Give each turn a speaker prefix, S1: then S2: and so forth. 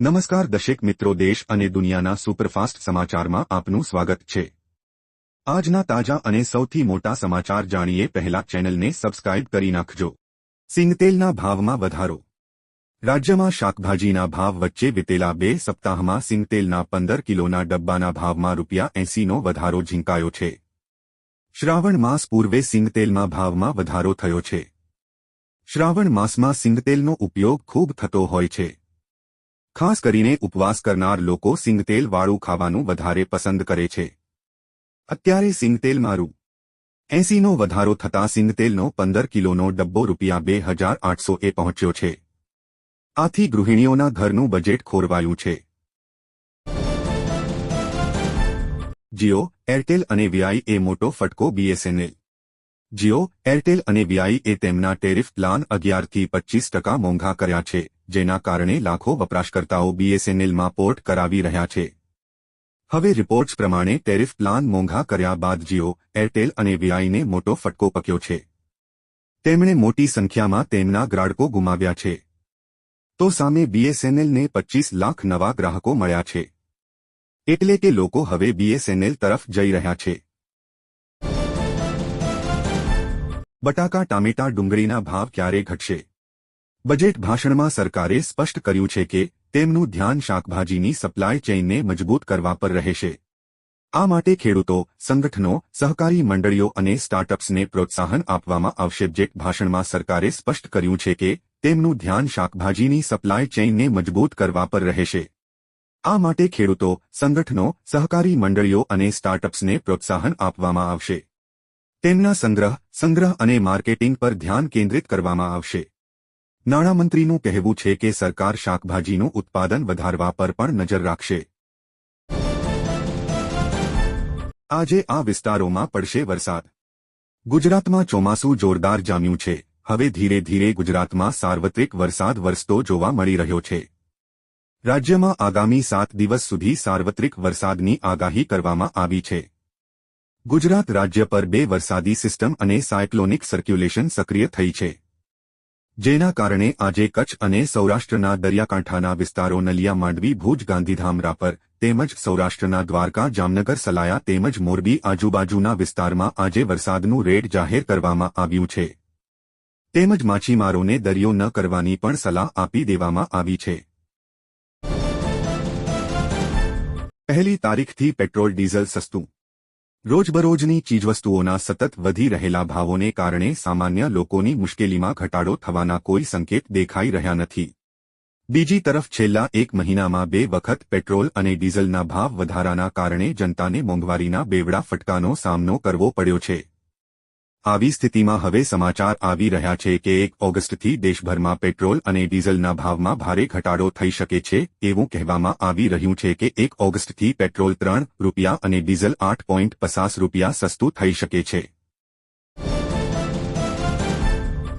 S1: નમસ્કાર દર્શક મિત્રો, દેશ અને દુનિયાના સુપરફાસ્ટ સમાચારમાં આપનું સ્વાગત છે। આજના તાજા અને સૌથી મોટા સમાચાર જાણીએ પહેલા ચેનલને સબસ્ક્રાઇબ કરી નાખજો। સિંગતેલના ભાવમાં વધારો। રાજ્યમાં શાકભાજીના ભાવ વચ્ચે વિતેલા 2 સપ્તાહમાં સિંગતેલના 15 કિલોના ડબ્બાના ભાવમાં ₹80નો વધારો ઝીંકાયો છે। શ્રાવણ માસ પૂર્વે સિંગતેલમાં ભાવમાં વધારો થયો છે। શ્રાવણ માસમાં સિંગતેલનો ઉપયોગ ખૂબ થતો હોય છે। ખાસ કરીને ઉપવાસ કરનાર લોકો સિંગતેલવાળું ખાવાનું વધારે પસંદ કરે છે। અત્યારે સિંગતેલમાં ₹80નો વધારો થતાં સિંગતેલનો 15 કિલોનો ડબ્બો ₹2800એ પહોંચ્યો છે। આથી ગૃહિણીઓના ઘરનું બજેટ ખોરવાયું છે। જીઓ, એરટેલ અને વીઆઈએ મોટો ફટકો। બીએસએનએલ, જીઓ, એરટેલ અને વીઆઈએ તેમના ટેરિફ પ્લાન 11થી 25% મોંઘા કર્યા છે, જેના કારણે લાખો વપરાશકર્તાઓ બીએસએનએલમાં પોર્ટ કરાવી રહ્યા છે। હવે રિપોર્ટ્સ પ્રમાણે ટેરિફ પ્લાન મોંઘા કર્યા બાદ જીઓ, એરટેલ અને વીઆઈને મોટો ફટકો પક્યો છે। તેમણે મોટી સંખ્યામાં તેમના ગ્રાહકો ગુમાવ્યા છે। તો સામે બીએસએનએલને 25 લાખ નવા ગ્રાહકો મળ્યા છે। એટલે કે લોકો હવે બીએસએનએલ તરફ જઈ રહ્યા છે। બટાકા, ટામેટા, ડુંગળીના ભાવ ક્યારે ઘટશે? બજેટ ભાષણમાં સરકારે સ્પષ્ટ કર્યું છે કે તેમનું ધ્યાન શાકભાજીની સપ્લાય ચેઇનને મજબૂત કરવા પર રહેશે। આ માટે ખેડૂતો, સંગઠનો, સહકારી મંડળીઓ અને સ્ટાર્ટઅપ્સને પ્રોત્સાહન આપવામાં આવશે। બજેટ ભાષણમાં સરકારે સ્પષ્ટ કર્યું છે કે તેમનું ધ્યાન શાકભાજીની સપ્લાય ચેઇનને મજબૂત કરવા પર રહેશે। આ માટે ખેડૂતો, સંગઠનો, સહકારી મંડળીઓ અને સ્ટાર્ટઅપ્સને પ્રોત્સાહન આપવામાં આવશે। તેમના સંગ્રહ અને માર્કેટિંગ પર ધ્યાન કેન્દ્રિત કરવામાં આવશે। નાણામંત્રીનું કહેવું છે કે સરકાર શાકભાજીનું ઉત્પાદન વધારવા પર પણ નજર રાખશે। આજે આ વિસ્તારોમાં પડશે વરસાદ। ગુજરાતમાં ચોમાસું જોરદાર જામ્યું છે। હવે ધીરે ધીરે ગુજરાતમાં સાર્વત્રિક વરસાદ વરસતો જોવા મળી રહ્યો છે। રાજ્યમાં આગામી 7 દિવસ સુધી સાર્વત્રિક વરસાદની આગાહી કરવામાં આવી છે। ગુજરાત રાજ્ય પર 2 વરસાદી સિસ્ટમ અને સાયક્લોનિક સર્ક્યુલેશન સક્રિય થઈ છે, જેના કારણે આજે કચ્છ અને સૌરાષ્ટ્રના દરિયાકાંઠાના વિસ્તારો નલિયા, માંડવી, ભુજ, ગાંધીધામ, રાપર તેમજ સૌરાષ્ટ્રના દ્વારકા, જામનગર, સલાયા તેમજ મોરબી આજુબાજુના વિસ્તારમાં આજે વરસાદનું રેડ જાહેર કરવામાં આવ્યું છે। તેમજ માછીમારોને દરિયો ન કરવાની પણ સલાહ આપી દેવામાં આવી છે। 1લી તારીખથી પેટ્રોલ ડીઝલ સસ્તું। રોજબરોજની ચીજવસ્તુઓના સતત વધી રહેલા ભાવોને કારણે સામાન્ય લોકોની મુશ્કેલીમાં ઘટાડો થવાના કોઈ સંકેત દેખાઈ રહ્યા નથી। બીજી તરફ છેલ્લા 1 મહિનામાં 2 વખત પેટ્રોલ અને ડીઝલના ભાવ વધારાના કારણે જનતાને મોંઘવારીના બેવડા ફટકાનો સામનો કરવો પડ્યો છે। આવી સ્થિતિમાં હવે સમાચાર આવી રહ્યા છે કે 1 ઓગસ્ટથી દેશભરમાં પેટ્રોલ અને ડીઝલના ભાવમાં ભારે ઘટાડો થઈ શકે છે। એવું કહેવામાં આવી રહ્યું છે કે 1 ઓગસ્ટથી પેટ્રોલ ₹3 અને ડીઝલ ₹8.50 સસ્તું થઈ શકે છે।